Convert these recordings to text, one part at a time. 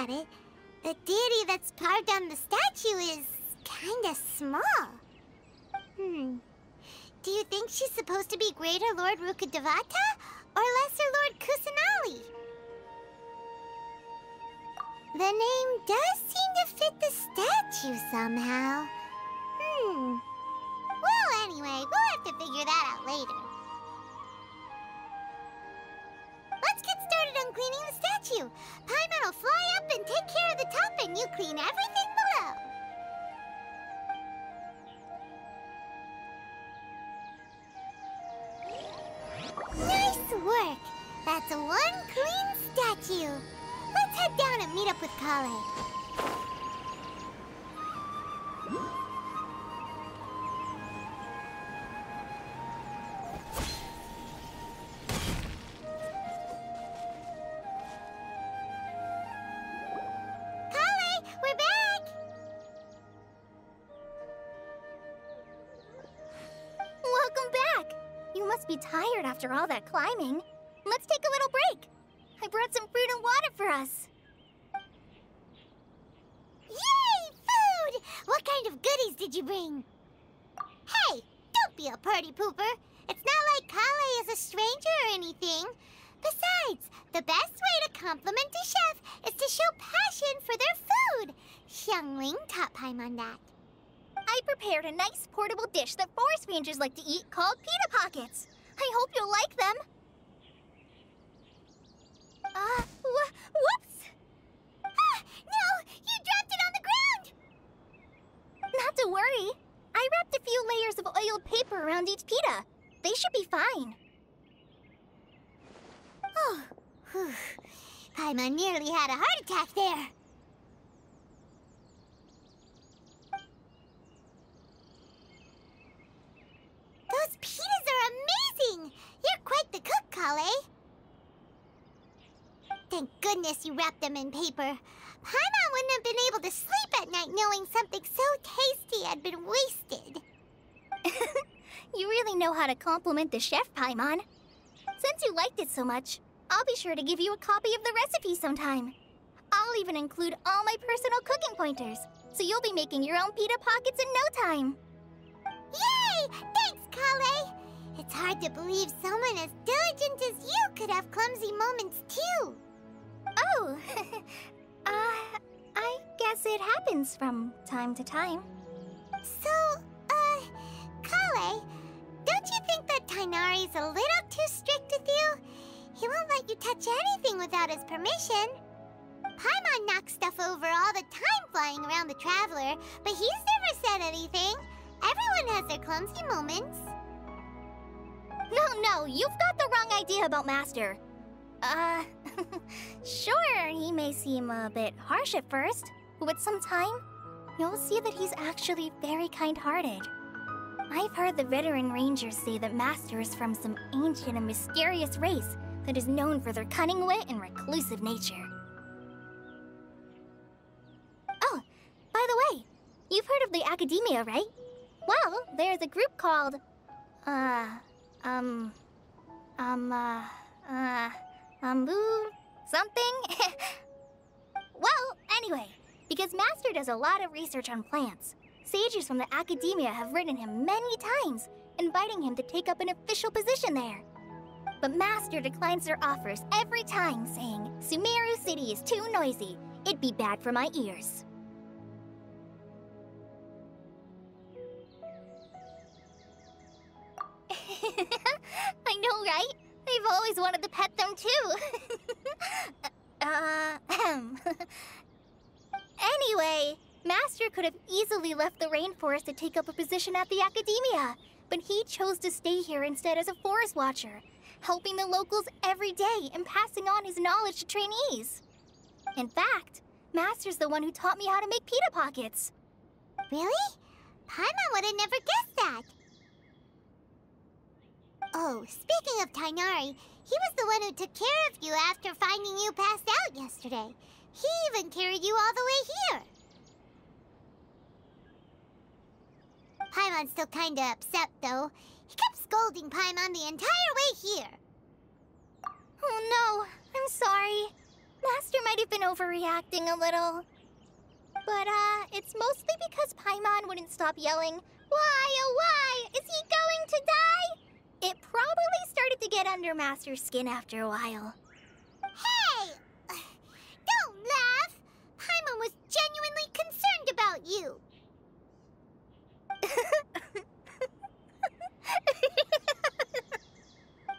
at it, the deity that's carved on the statue is kinda small. Do you think she's supposed to be Greater Lord Rukkhadevata or Lesser Lord Kusanali? The name does seem to fit the statue somehow. Well, anyway, we'll have to figure that out later. Let's get started on cleaning the statue. Paimon will fly up and take care of the top, and you clean everything below. Nice work! That's one clean statue. Let's head down and meet up with Kale. Be tired after all that climbing. Let's take a little break. I brought some fruit and water for us. Yay, food! What kind of goodies did you bring? Hey, don't be a party pooper. It's not like Kale is a stranger or anything. Besides, the best way to compliment a chef is to show passion for their food. Xiangling taught Paimon that. I prepared a nice portable dish that forest rangers like to eat called pita pockets. I hope you'll like them. Whoops! Ah, no! You dropped it on the ground! Not to worry. I wrapped a few layers of oiled paper around each pita. They should be fine. Oh, whew. Paimon nearly had a heart attack there. Those pitas are amazing! You're quite the cook, Kale. Thank goodness you wrapped them in paper. Paimon wouldn't have been able to sleep at night knowing something so tasty had been wasted. You really know how to compliment the chef, Paimon. Since you liked it so much, I'll be sure to give you a copy of the recipe sometime. I'll even include all my personal cooking pointers, so you'll be making your own pita pockets in no time. Yay! Thanks, Kale! It's hard to believe someone as diligent as you could have clumsy moments, too. Oh, I guess it happens from time to time. So, Kale, don't you think that Tighnari's a little too strict with you? He won't let you touch anything without his permission. Paimon knocks stuff over all the time flying around the Traveler, but he's never said anything. Everyone has their clumsy moments. No, you've got the wrong idea about Master. Sure, he may seem a bit harsh at first, but with some time, you'll see that he's actually very kind-hearted. I've heard the veteran rangers say that Master is from some ancient and mysterious race that is known for their cunning wit and reclusive nature. Oh, by the way, you've heard of the Academia, right? Well, there's a group called, something? Well, anyway, because Master does a lot of research on plants, sages from the Academia have written him many times, inviting him to take up an official position there. But Master declines their offers every time, saying, Sumeru City is too noisy. It'd be bad for my ears. I know, right? I've always wanted to pet them, too. Anyway, Master could have easily left the rainforest to take up a position at the Academia, but he chose to stay here instead as a forest watcher, helping the locals every day and passing on his knowledge to trainees. In fact, Master's the one who taught me how to make pita pockets. Really? Paimon would have never guessed that. Oh, speaking of Tighnari, he was the one who took care of you after finding you passed out yesterday. He even carried you all the way here. Paimon's still kinda upset, though. He kept scolding Paimon the entire way here. Oh no, I'm sorry. Master might might have been overreacting a little. But, it's mostly because Paimon wouldn't stop yelling, "Why, oh why? Is he going to die?" It probably started to get under Master's skin after a while. Hey! Don't laugh! Paimon was genuinely concerned about you.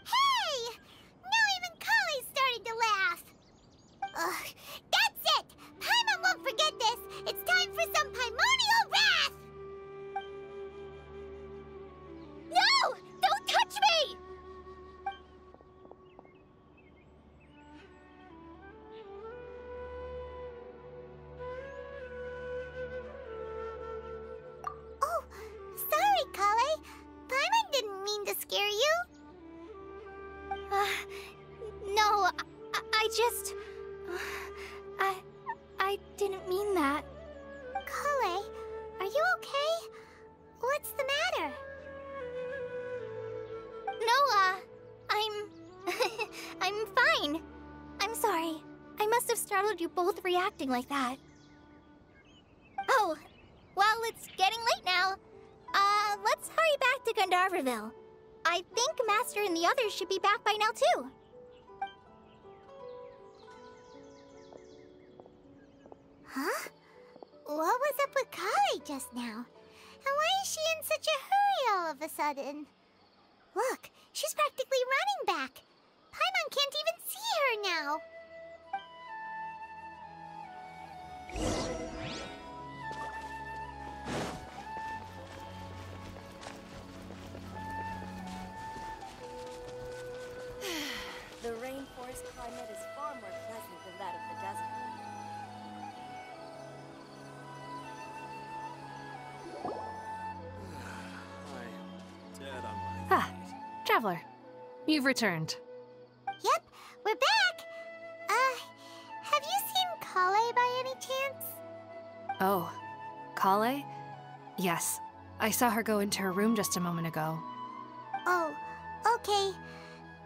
Hey! Now even Kale's starting to laugh. Ugh, that's it! Paimon won't forget this! It's time for some Paimonial wrath! No! Don't touch me! Oh, sorry, Kale. Paimon didn't mean to scare you. No, I just... I didn't mean that. Kale, are you okay? What's the matter? No, I'm fine. I'm sorry. I must have startled you both reacting like that. Oh, well, it's getting late now. Let's hurry back to Gandharvaville. I think Master and the others should be back by now, too. Huh? What was up with Kale just now? And why is she in such a hurry all of a sudden? Look, she's practically running back. Paimon can't even see her now. The rainforest climate is far more pleasant than that of the desert. I'm dead on my feet. Traveler, you've returned. Yep, we're back. Have you seen Kale by any chance? Oh, Kale? Yes, I saw her go into her room just a moment ago. Oh, okay.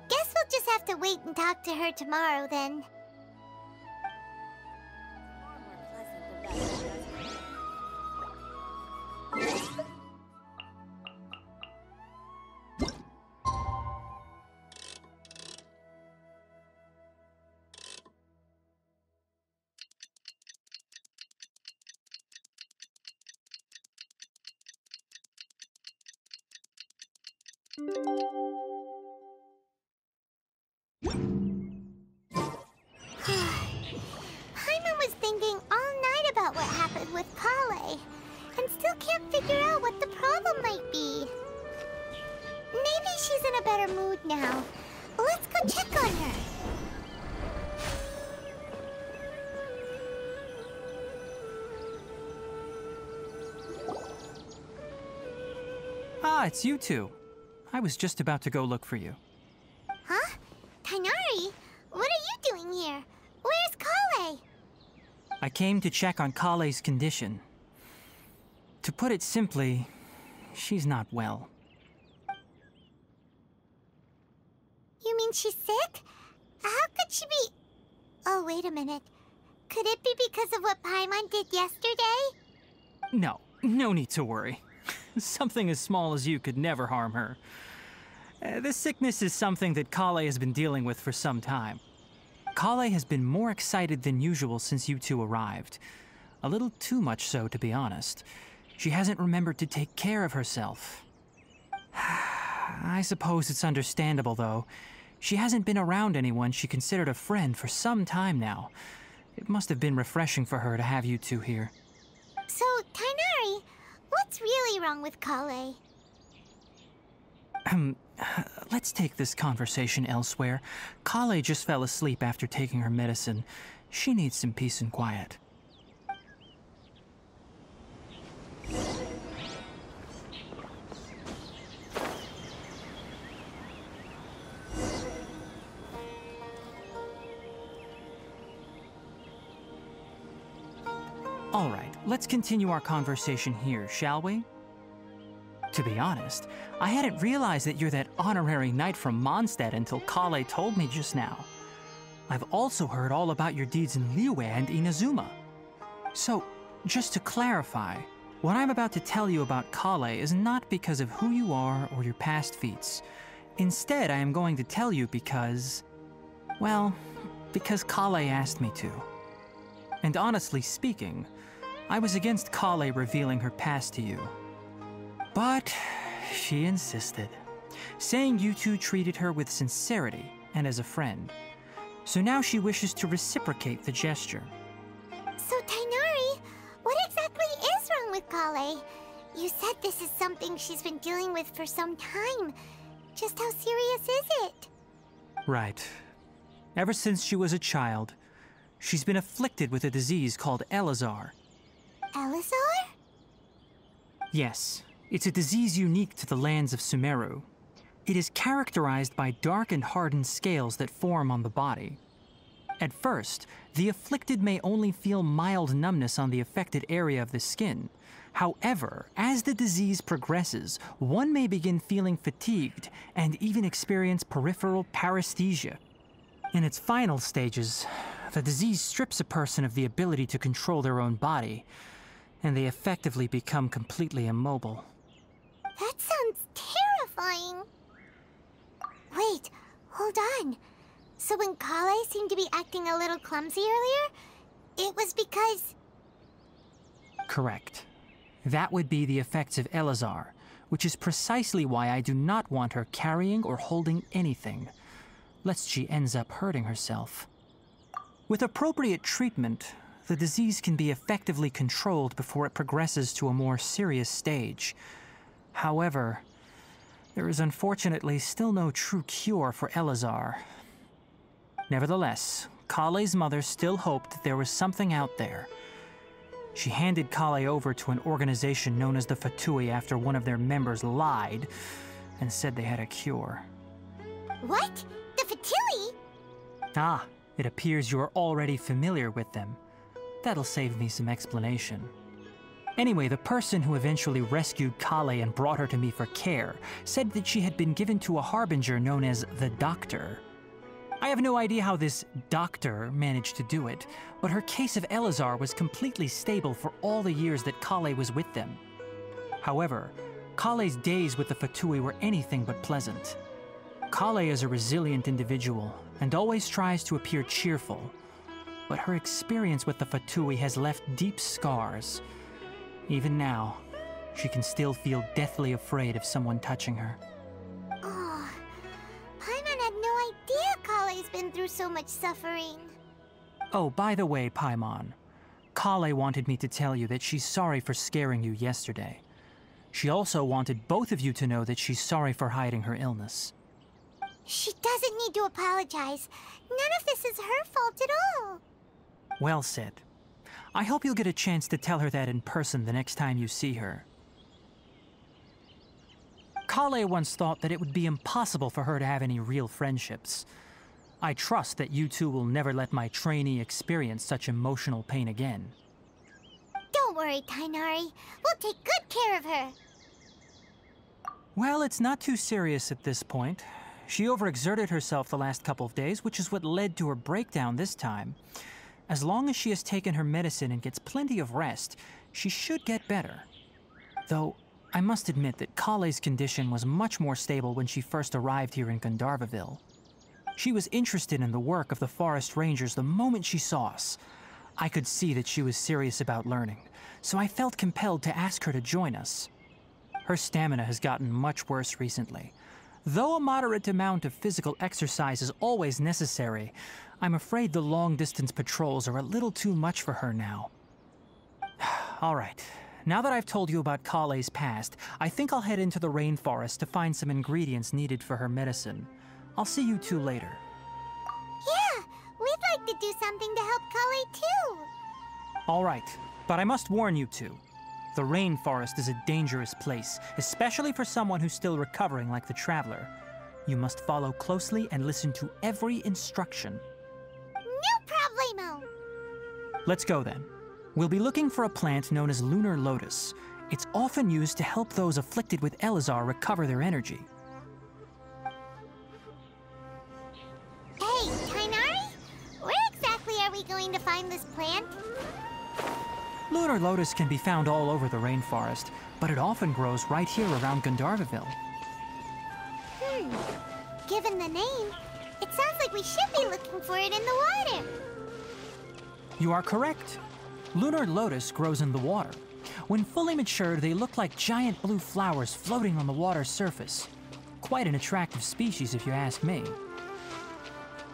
Guess we'll just have to wait and talk to her tomorrow then. Far more pleasant than that of the desert. Paimon was thinking all night about what happened with Kale, and still can't figure out what the problem might be. Maybe she's in a better mood now. Let's go check on her. Ah, it's you two. I was just about to go look for you. Huh? Tainari? What are you doing here? Where's Kale? I came to check on Kale's condition. To put it simply, she's not well. You mean she's sick? How could she be... Oh, wait a minute. Could it be because of what Paimon did yesterday? No need to worry. Something as small as you could never harm her. This sickness is something that Kale has been dealing with for some time. Kale has been more excited than usual since you two arrived. A little too much so, to be honest. She hasn't remembered to take care of herself. I suppose it's understandable, though. She hasn't been around anyone she considered a friend for some time now. It must have been refreshing for her to have you two here. So, Tainari, what's really wrong with Kale? Let's take this conversation elsewhere. Kale just fell asleep after taking her medicine. She needs some peace and quiet. All right, let's continue our conversation here, shall we? To be honest, I hadn't realized that you're that honorary knight from Mondstadt until Kale told me just now. I've also heard all about your deeds in Liyue and Inazuma. So, just to clarify, what I'm about to tell you about Kale is not because of who you are or your past feats. Instead, I am going to tell you because... well, because Kale asked me to. And honestly speaking, I was against Kale revealing her past to you. But she insisted, saying you two treated her with sincerity and as a friend. So now she wishes to reciprocate the gesture. So, Tainari, what exactly is wrong with Kale? You said this is something she's been dealing with for some time. Just how serious is it? Right. Ever since she was a child, she's been afflicted with a disease called Elazar. Elazar? Yes, it's a disease unique to the lands of Sumeru. It is characterized by dark and hardened scales that form on the body. At first, the afflicted may only feel mild numbness on the affected area of the skin. However, as the disease progresses, one may begin feeling fatigued and even experience peripheral paresthesia. In its final stages, the disease strips a person of the ability to control their own body, and they effectively become completely immobile. That sounds terrifying. Wait, hold on. So when Kale seemed to be acting a little clumsy earlier, it was because... Correct. That would be the effects of Elazar, which is precisely why I do not want her carrying or holding anything, lest she ends up hurting herself. With appropriate treatment, the disease can be effectively controlled before it progresses to a more serious stage. However, there is unfortunately still no true cure for Elazar. Nevertheless, Kale's mother still hoped that there was something out there. She handed Kale over to an organization known as the Fatui after one of their members lied and said they had a cure. What? The Fatui? Ah, it appears you are already familiar with them. That'll save me some explanation. Anyway, the person who eventually rescued Kale and brought her to me for care said that she had been given to a harbinger known as the Doctor. I have no idea how this doctor managed to do it, but her case of Elazar was completely stable for all the years that Kale was with them. However, Kale's days with the Fatui were anything but pleasant. Kale is a resilient individual and always tries to appear cheerful, but her experience with the Fatui has left deep scars. Even now, she can still feel deathly afraid of someone touching her. Oh, Paimon had no idea Kale's been through so much suffering. Oh, by the way, Paimon, Kale wanted me to tell you that she's sorry for scaring you yesterday. She also wanted both of you to know that she's sorry for hiding her illness. She doesn't need to apologize. None of this is her fault at all. Well said. I hope you'll get a chance to tell her that in person the next time you see her. Kale once thought that it would be impossible for her to have any real friendships. I trust that you two will never let my trainee experience such emotional pain again. Don't worry, Tainari. We'll take good care of her. Well, it's not too serious at this point. She overexerted herself the last couple of days, which is what led to her breakdown this time. As long as she has taken her medicine and gets plenty of rest, she should get better. Though, I must admit that Kale's condition was much more stable when she first arrived here in Gandharvaville. She was interested in the work of the forest rangers the moment she saw us. I could see that she was serious about learning, so I felt compelled to ask her to join us. Her stamina has gotten much worse recently. Though a moderate amount of physical exercise is always necessary, I'm afraid the long-distance patrols are a little too much for her now. All right, now that I've told you about Kale's past, I think I'll head into the rainforest to find some ingredients needed for her medicine. I'll see you two later. Yeah, we'd like to do something to help Kale too. All right, but I must warn you two. The rainforest is a dangerous place, especially for someone who's still recovering like the Traveler. You must follow closely and listen to every instruction. No problemo. Let's go then. We'll be looking for a plant known as lunar lotus. It's often used to help those afflicted with Elazar recover their energy. Hey, Tainari, we going to find this plant? Lunar lotus can be found all over the rainforest, but it often grows right here around Gandharvaville. Given the name, it sounds like we should be looking for it in the water. You are correct. Lunar lotus grows in the water. When fully matured, they look like giant blue flowers floating on the water's surface. Quite an attractive species, if you ask me.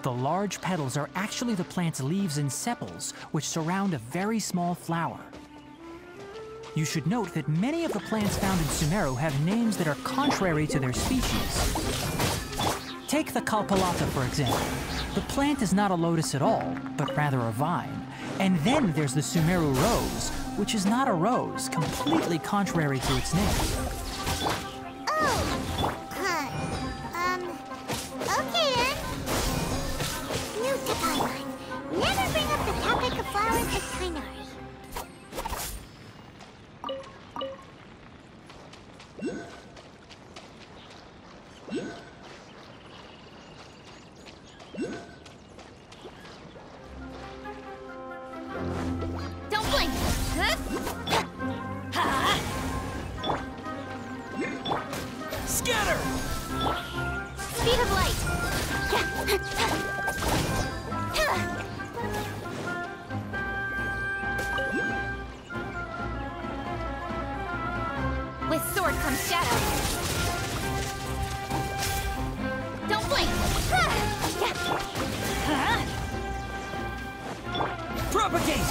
The large petals are actually the plant's leaves and sepals, which surround a very small flower. You should note that many of the plants found in Sumeru have names that are contrary to their species. Take the Kalpalata, for example. The plant is not a lotus at all, but rather a vine. And then there's the Sumeru rose, which is not a rose, completely contrary to its name. Okay then. New timeline. Never bring up the topic of flowers at Tainari. Don't blink! Scatter! Speed of light! With sword comes shadow. Don't blink! Propagate!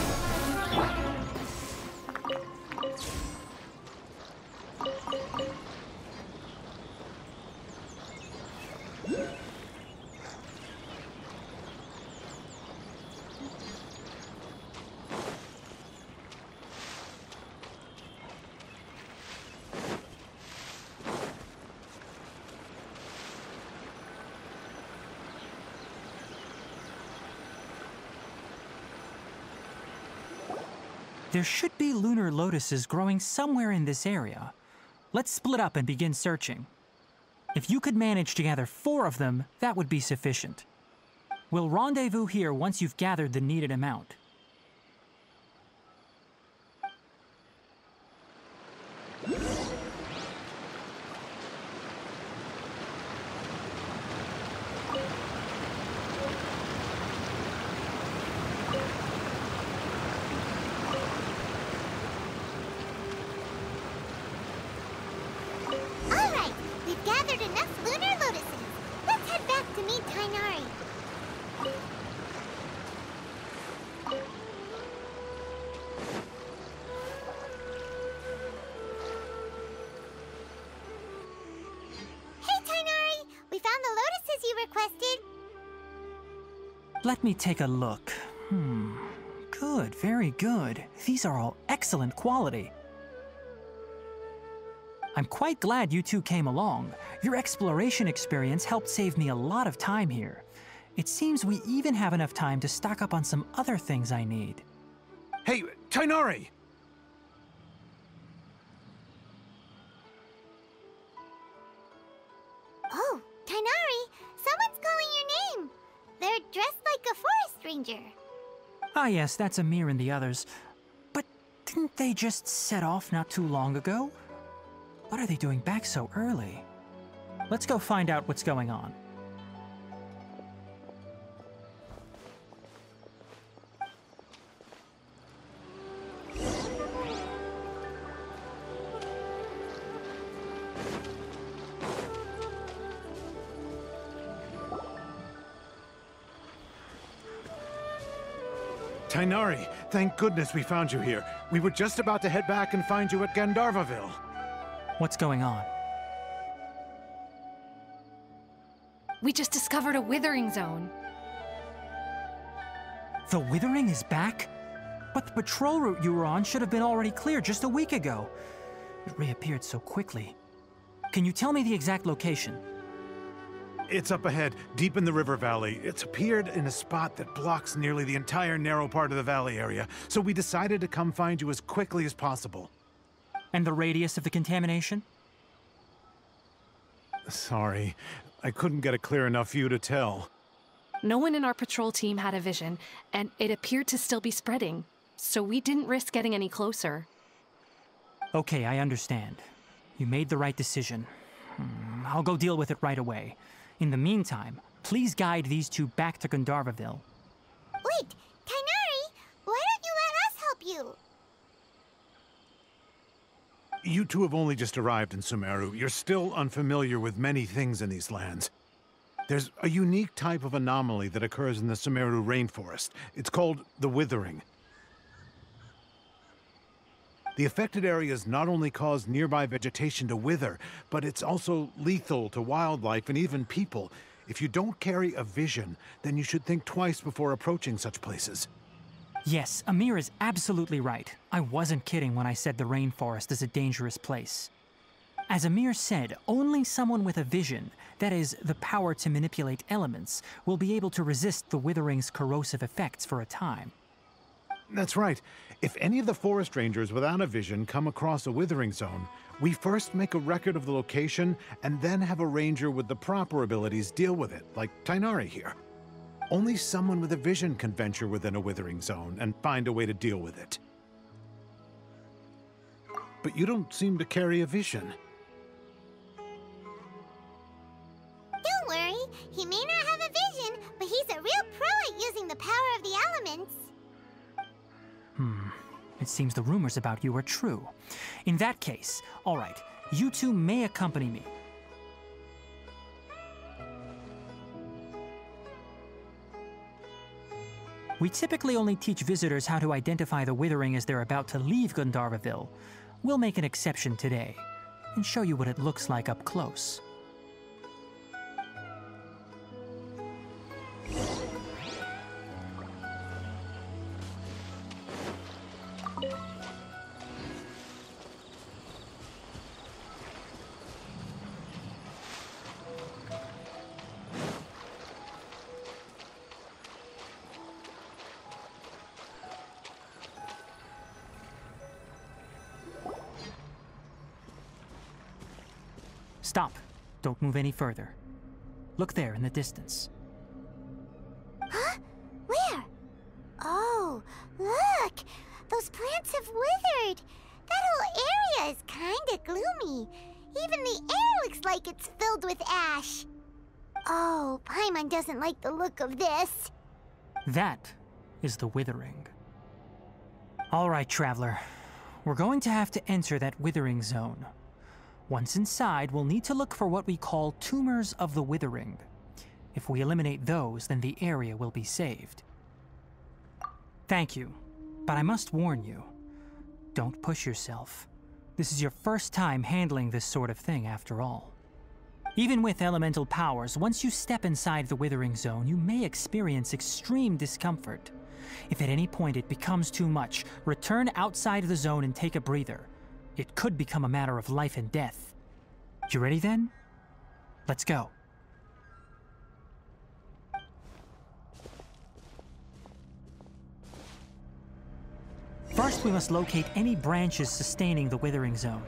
There should be lunar lotuses growing somewhere in this area. Let's split up and begin searching. If you could manage to gather 4 of them, that would be sufficient. We'll rendezvous here once you've gathered the needed amount. Alright, we've gathered enough lunar lotuses. Let's head back to meet Tainari. Hey Tainari, we found the lotuses you requested. Let me take a look. Good, very good. These are all excellent quality. I'm quite glad you two came along. Your exploration experience helped save me a lot of time here. It seems we even have enough time to stock up on some other things I need. Hey, Tainari! Oh, Tainari, someone's calling your name. They're dressed like a forest ranger. Ah yes, that's Amir and the others. But didn't they just set off not too long ago? What are they doing back so early? Let's go find out what's going on. Tainari, thank goodness we found you here. We were just about to head back and find you at Gandharvaville. What's going on? We just discovered a withering zone. The withering is back? But the patrol route you were on should have been already clear just a week ago. It reappeared so quickly. Can you tell me the exact location? It's up ahead, deep in the river valley. It's appeared in a spot that blocks nearly the entire narrow part of the valley area, so we decided to come find you as quickly as possible. And the radius of the contamination? Sorry, I couldn't get a clear enough view to tell. No one in our patrol team had a vision, and it appeared to still be spreading, so we didn't risk getting any closer. Okay, I understand. You made the right decision. I'll go deal with it right away. In the meantime, please guide these two back to Gandharvaville. Wait, Tainari, why don't you let us help you? You two have only just arrived in Sumeru. You're still unfamiliar with many things in these lands. There's a unique type of anomaly that occurs in the Sumeru rainforest. It's called the withering. The affected areas not only cause nearby vegetation to wither, but it's also lethal to wildlife and even people. If you don't carry a vision, then you should think twice before approaching such places. Yes, Amir is absolutely right. I wasn't kidding when I said the rainforest is a dangerous place. As Amir said, only someone with a vision, that is, the power to manipulate elements, will be able to resist the withering's corrosive effects for a time. That's right. If any of the forest rangers without a vision come across a withering zone, we first make a record of the location and then have a ranger with the proper abilities deal with it, like Tainari here. Only someone with a vision can venture within a withering zone and find a way to deal with it. But you don't seem to carry a vision. Don't worry, he may not have a vision, but he's a real pro at using the power of the elements. It seems the rumors about you are true. In that case, all right, you two may accompany me. We typically only teach visitors how to identify the withering as they're about to leave Gandharvaville. We'll make an exception today and show you what it looks like up close. Stop. Don't move any further. Look there in the distance. Huh? Where? Oh, look! Those plants have withered! That whole area is kinda gloomy. Even the air looks like it's filled with ash. Oh, Paimon doesn't like the look of this. That is the withering. All right, traveler. We're going to have to enter that withering zone. Once inside, we'll need to look for what we call tumors of the withering. If we eliminate those, then the area will be saved. Thank you, but I must warn you. Don't push yourself. This is your first time handling this sort of thing, after all. Even with elemental powers, once you step inside the withering zone, you may experience extreme discomfort. If at any point it becomes too much, return outside the zone and take a breather. It could become a matter of life and death. You ready then? Let's go. First, we must locate any branches sustaining the withering zone.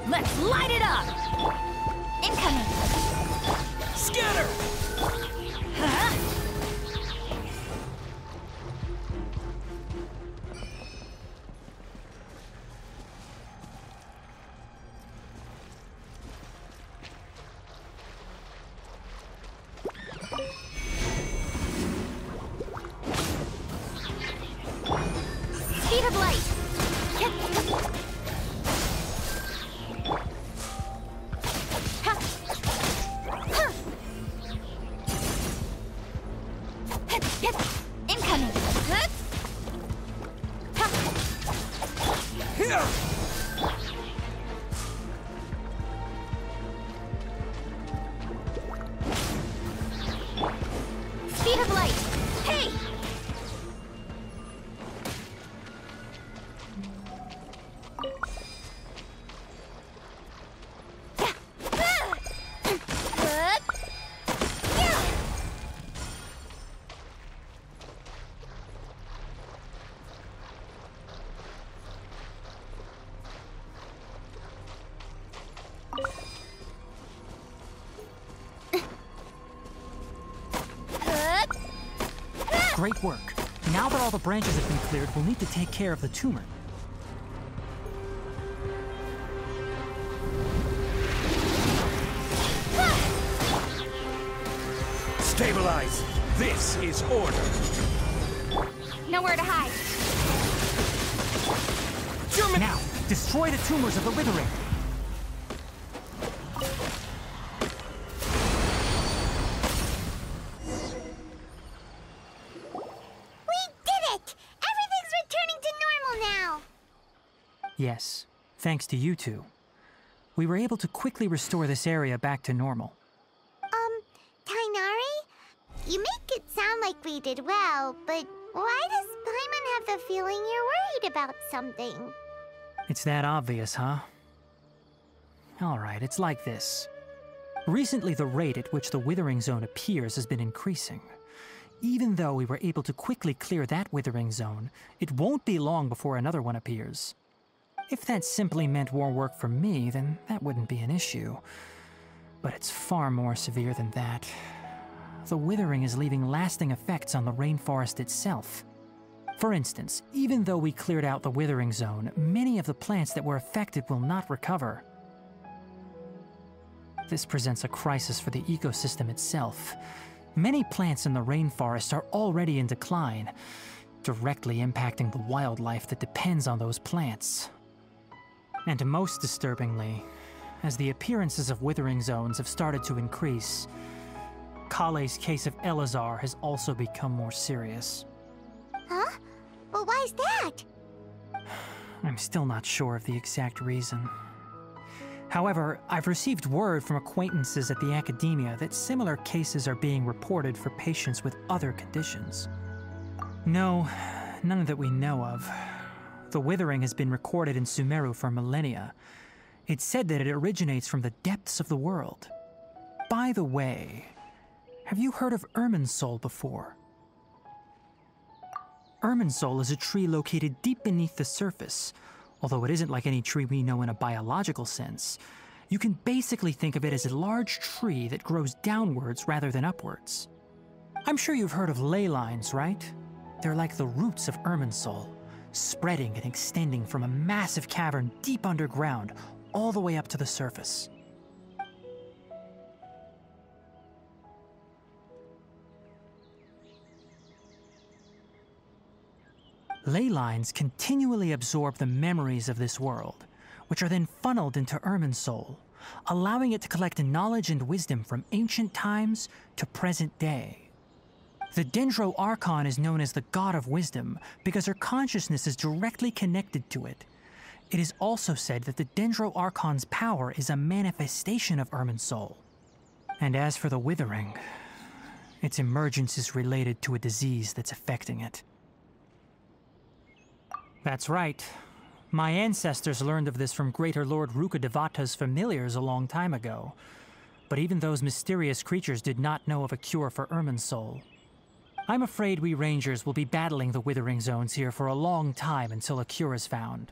Let's light it up! Incoming! Scatter! Huh? Speed of light! Incoming! Speed of light! Hey! Great work. Now that all the branches have been cleared, we'll need to take care of the tumor. Stabilize! This is order! Nowhere to hide. Now, destroy the tumors of the withering. We did it! Everything's returning to normal now! Yes, thanks to you two. We were able to quickly restore this area back to normal. Tainari? You make it sound like we did well, but why does Paimon have the feeling you're worried about something? It's that obvious, huh? Alright, it's like this. Recently, the rate at which the withering zone appears has been increasing. Even though we were able to quickly clear that withering zone, it won't be long before another one appears. If that simply meant more work for me, then that wouldn't be an issue. But it's far more severe than that. The withering is leaving lasting effects on the rainforest itself. For instance, even though we cleared out the withering zone, many of the plants that were affected will not recover. This presents a crisis for the ecosystem itself. Many plants in the rainforest are already in decline, directly impacting the wildlife that depends on those plants. And most disturbingly, as the appearances of withering zones have started to increase, Kale's case of Elazar has also become more serious. Huh? Well, why's that? I'm still not sure of the exact reason. However, I've received word from acquaintances at the academia that similar cases are being reported for patients with other conditions. No, none that we know of. The withering has been recorded in Sumeru for millennia. It's said that it originates from the depths of the world. By the way, have you heard of Irminsul before? Irminsul is a tree located deep beneath the surface. Although it isn't like any tree we know in a biological sense, you can basically think of it as a large tree that grows downwards rather than upwards. I'm sure you've heard of ley lines, right? They're like the roots of Irminsul, spreading and extending from a massive cavern deep underground all the way up to the surface. Ley lines continually absorb the memories of this world, which are then funneled into Irminsul, allowing it to collect knowledge and wisdom from ancient times to present day. The Dendro Archon is known as the God of Wisdom because her consciousness is directly connected to it. It is also said that the Dendro Archon's power is a manifestation of Irminsul. And as for the Withering, its emergence is related to a disease that's affecting it. That's right. My ancestors learned of this from Greater Lord Rukkhadevata's familiars a long time ago. But even those mysterious creatures did not know of a cure for Irminsul. I'm afraid we Rangers will be battling the Withering Zones here for a long time until a cure is found.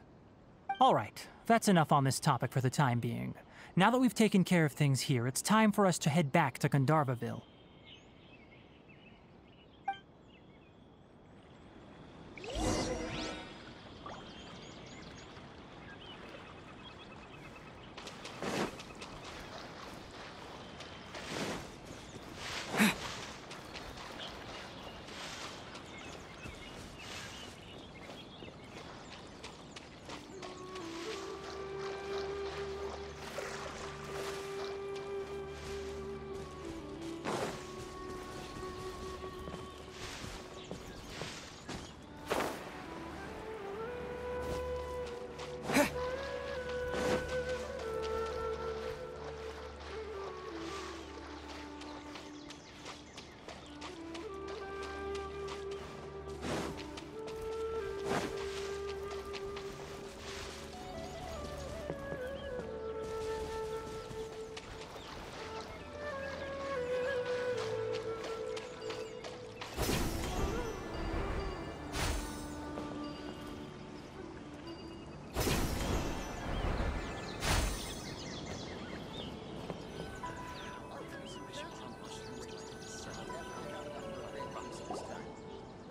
Alright, that's enough on this topic for the time being. Now that we've taken care of things here, it's time for us to head back to Gandharvaville.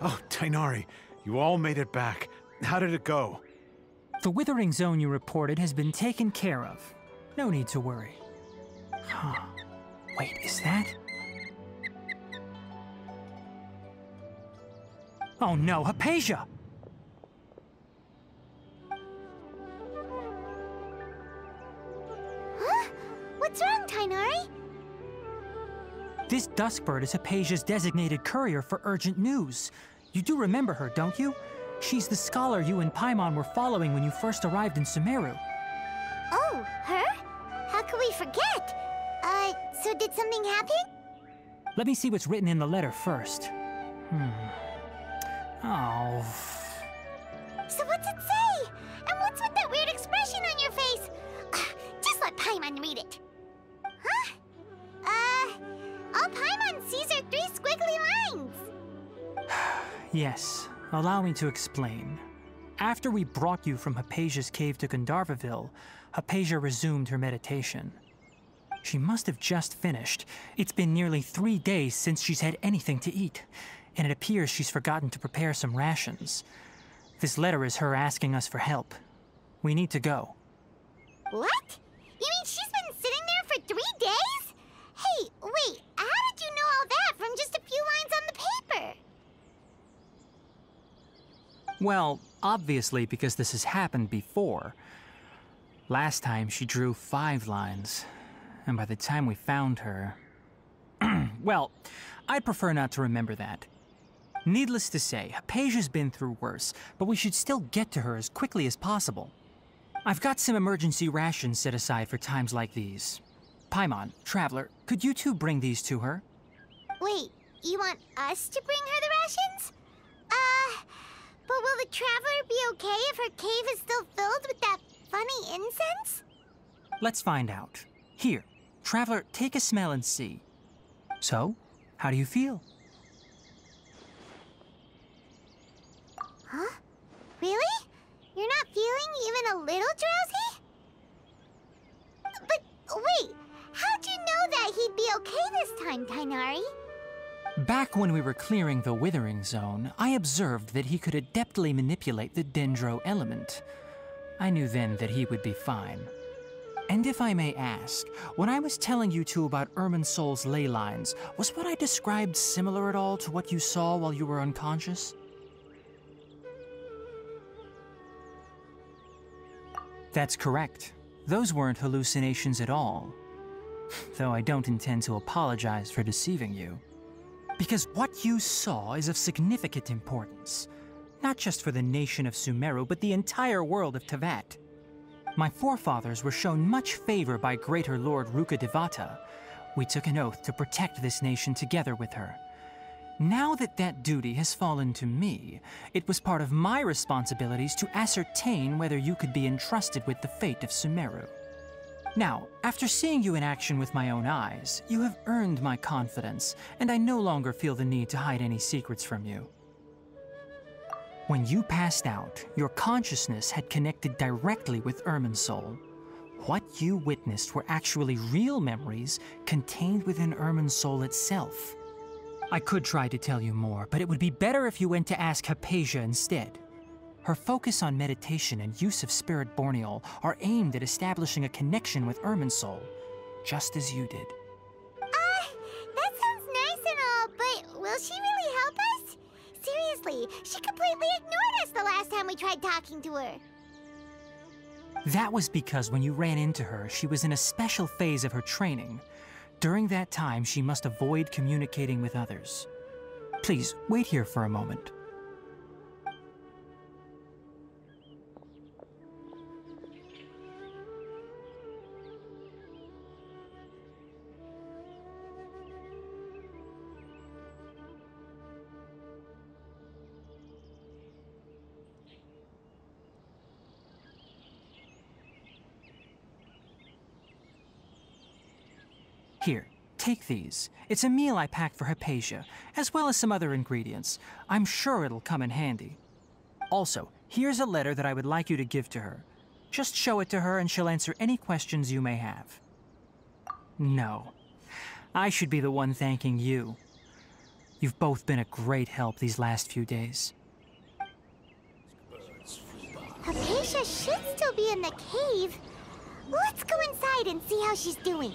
Oh, Tainari, you all made it back. How did it go? The withering zone you reported has been taken care of. No need to worry. Huh. Wait, is that? Oh no, Hypatia! Huh? What's wrong, Tainari? This Duskbird is Hypatia's designated courier for urgent news. You do remember her, don't you? She's the scholar you and Paimon were following when you first arrived in Sumeru. Oh, her? How could we forget? So did something happen? Let me see what's written in the letter first. Oh. So what's it say? And what's with that weird expression on your face? Just let Paimon read it. Huh? All Paimon sees are 3 squiggly lines. Yes, allow me to explain. After we brought you from Hypatia's cave to Gandharvaville, Hypatia resumed her meditation. She must have just finished. It's been nearly 3 days since she's had anything to eat, and it appears she's forgotten to prepare some rations. This letter is her asking us for help. We need to go. What? You mean she's been sitting there for 3 days? Hey, wait, how did you know all that from just a few lines on the paper? Well, obviously because this has happened before. Last time she drew 5 lines, and by the time we found her... Well, I'd prefer not to remember that. Needless to say, Hypatia's been through worse, but we should still get to her as quickly as possible. I've got some emergency rations set aside for times like these. Paimon, Traveler, could you two bring these to her? Wait, you want us to bring her the rations? But will the Traveler be okay if her cave is still filled with that funny incense? Let's find out. Here, Traveler, take a smell and see. So, how do you feel? Huh? Really? You're not feeling even a little drowsy? But wait, how'd you know that he'd be okay this time, Tainari? Back when we were clearing the Withering Zone, I observed that he could adeptly manipulate the Dendro element. I knew then that he would be fine. And if I may ask, when I was telling you two about Irminsol's ley lines, was what I described similar at all to what you saw while you were unconscious? That's correct. Those weren't hallucinations at all. Though I don't intend to apologize for deceiving you. Because what you saw is of significant importance. Not just for the nation of Sumeru, but the entire world of Teyvat. My forefathers were shown much favor by Greater Lord Rukkhadevata. We took an oath to protect this nation together with her. Now that that duty has fallen to me, it was part of my responsibilities to ascertain whether you could be entrusted with the fate of Sumeru. Now, after seeing you in action with my own eyes, you have earned my confidence, and I no longer feel the need to hide any secrets from you. When you passed out, your consciousness had connected directly with Irminsol. What you witnessed were actually real memories contained within Irminsol itself. I could try to tell you more, but it would be better if you went to ask Hypatia instead. Her focus on meditation and use of Spirit Borneol are aimed at establishing a connection with Irminsol, just as you did. That sounds nice and all, but will she really help us? Seriously, she completely ignored us the last time we tried talking to her. That was because when you ran into her, she was in a special phase of her training. During that time, she must avoid communicating with others. Please, wait here for a moment. Here, take these. It's a meal I packed for Hypatia, as well as some other ingredients. I'm sure it'll come in handy. Also, here's a letter that I would like you to give to her. Just show it to her and she'll answer any questions you may have. No. I should be the one thanking you. You've both been a great help these last few days. Hypatia should still be in the cave. Let's go inside and see how she's doing.